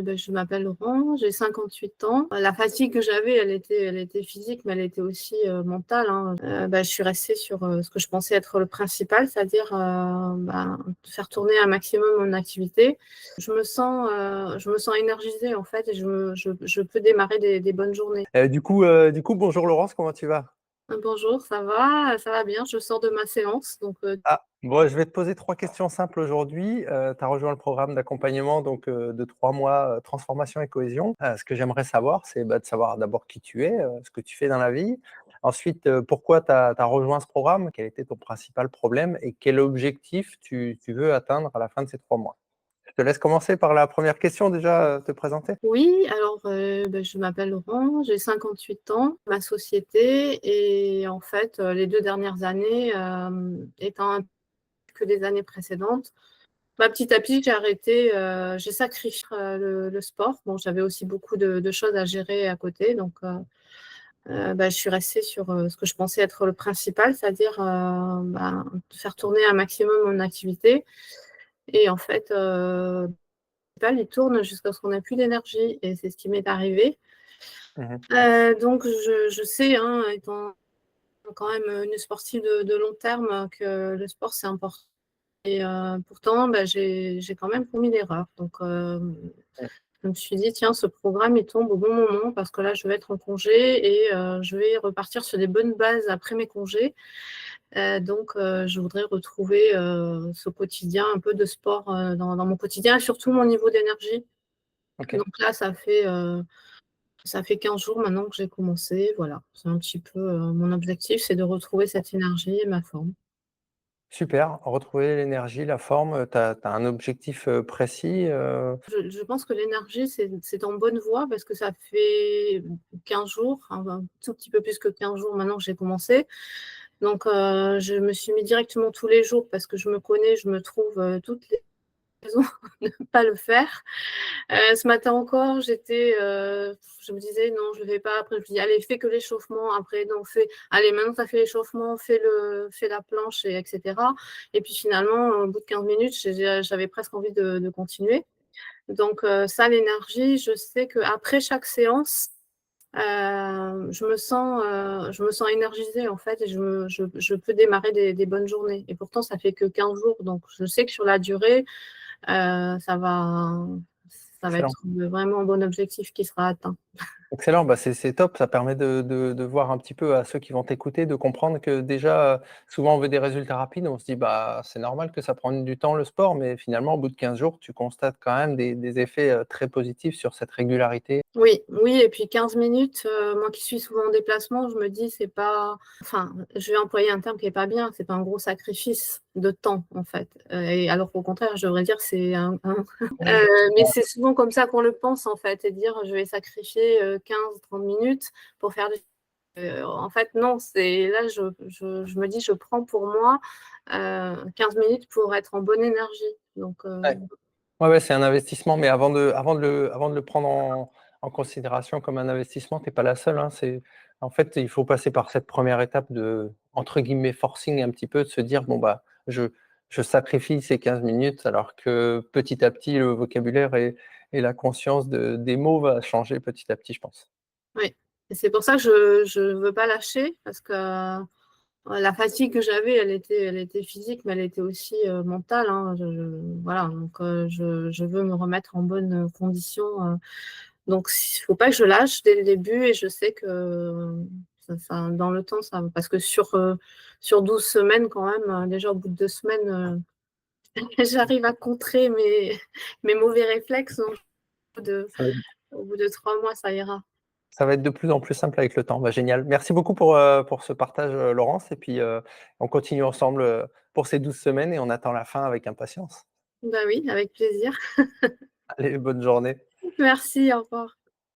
Je m'appelle Laurent, j'ai 58 ans. La fatigue que j'avais, elle était physique, mais elle était aussi mentale, hein. Je suis restée sur ce que je pensais être le principal, c'est-à-dire faire tourner un maximum mon activité. Je me sens énergisée en fait, et je peux démarrer des bonnes journées. Du coup, bonjour Laurence, comment tu vas? Bonjour, ça va bien. Je sors de ma séance, donc Ah, bon, je vais te poser 3 questions simples aujourd'hui. Tu as rejoint le programme d'accompagnement de 3 mois, transformation et cohésion. Ce que j'aimerais savoir, c'est, de savoir d'abord qui tu es, ce que tu fais dans la vie. Ensuite, pourquoi tu as rejoint ce programme? Quel était ton principal problème et quel objectif tu veux atteindre à la fin de ces 3 mois? Je te laisse commencer par la première question déjà, te présenter. oui, alors je m'appelle Laurent, j'ai 58 ans, ma société, et en fait, les 2 dernières années, étant un peu que les années précédentes, petit à petit, j'ai arrêté, j'ai sacrifié le sport. Bon, j'avais aussi beaucoup de choses à gérer à côté, donc je suis restée sur ce que je pensais être le principal, c'est-à-dire faire tourner un maximum mon activité. Et en fait, il tourne jusqu'à ce qu'on n'ait plus d'énergie, et c'est ce qui m'est arrivé. Mmh. Donc je sais, hein, étant quand même une sportive de long terme, que le sport, c'est important. Et pourtant, j'ai quand même commis l'erreur. Donc je me suis dit: «Tiens, ce programme, il tombe au bon moment parce que là, je vais être en congé et je vais repartir sur des bonnes bases après mes congés». Donc je voudrais retrouver ce quotidien, un peu de sport dans mon quotidien, et surtout mon niveau d'énergie. OK. Donc là, ça fait 15 jours maintenant que j'ai commencé, voilà. C'est un petit peu mon objectif, c'est de retrouver cette énergie et ma forme. Super, retrouver l'énergie, la forme, tu as un objectif, précis? Je pense que l'énergie, c'est en bonne voie parce que ça fait 15 jours, enfin un tout petit peu plus que 15 jours maintenant que j'ai commencé. Donc je me suis mis directement tous les jours parce que je me connais, je me trouve toutes les raisons de ne pas le faire. Ce matin encore, je me disais: «Non, je le fais pas». Après, je me dis: «Allez, fais que l'échauffement». Après: «Non, allez, maintenant tu as fait l'échauffement, fais la planche», et etc. Et puis finalement, au bout de 15 minutes, j'avais presque envie de continuer. Donc ça, l'énergie, je sais qu'après chaque séance, je me sens énergisée en fait, et je peux démarrer des bonnes journées. Et pourtant, ça fait que 15 jours, donc je sais que sur la durée, ça va Excellent. être vraiment un bon objectif qui sera atteint. Excellent, c'est top, ça permet de voir un petit peu à ceux qui vont t'écouter, de comprendre que déjà, souvent on veut des résultats rapides, on se dit: «Bah, c'est normal que ça prenne du temps le sport», mais finalement au bout de 15 jours, tu constates quand même des effets, très positifs sur cette régularité. Oui, oui, et puis 15 minutes, moi qui suis souvent en déplacement, je me dis: «C'est pas», enfin, je vais employer un terme qui est pas bien, c'est pas un gros sacrifice de temps, en fait, et alors qu'au contraire, je devrais dire c'est mais c'est souvent comme ça qu'on le pense, en fait, et dire: «Je vais sacrifier 15-30 minutes pour faire des», en fait, non, c'est là, je me dis: «Je prends pour moi 15 minutes pour être en bonne énergie», donc Ouais. Ouais, ouais, c'est un investissement, mais avant de le prendre en considération comme un investissement, tu es pas la seule, hein. En fait, il faut passer par cette première étape de, entre guillemets, «forcing» un petit peu, de se dire: «Bon, je sacrifie ces 15 minutes», alors que petit à petit, le vocabulaire et la conscience des mots va changer petit à petit, je pense. oui, et c'est pour ça que je veux pas lâcher, parce que la fatigue que j'avais, elle était physique, mais elle était aussi mentale, hein. Voilà, donc je veux me remettre en bonne condition. Donc il faut pas que je lâche dès le début, et je sais que dans le temps, parce que sur 12 semaines quand même, déjà au bout de 2 semaines, j'arrive à contrer mes mauvais réflexes. Donc Ça va au bout de 3 mois, ça ira. ça va être de plus en plus simple avec le temps. Bah, génial. Merci beaucoup pour ce partage, Laurence, et puis, on continue ensemble, pour ces 12 semaines et on attend la fin avec impatience. Bah oui, avec plaisir. Allez, bonne journée. Merci, au revoir.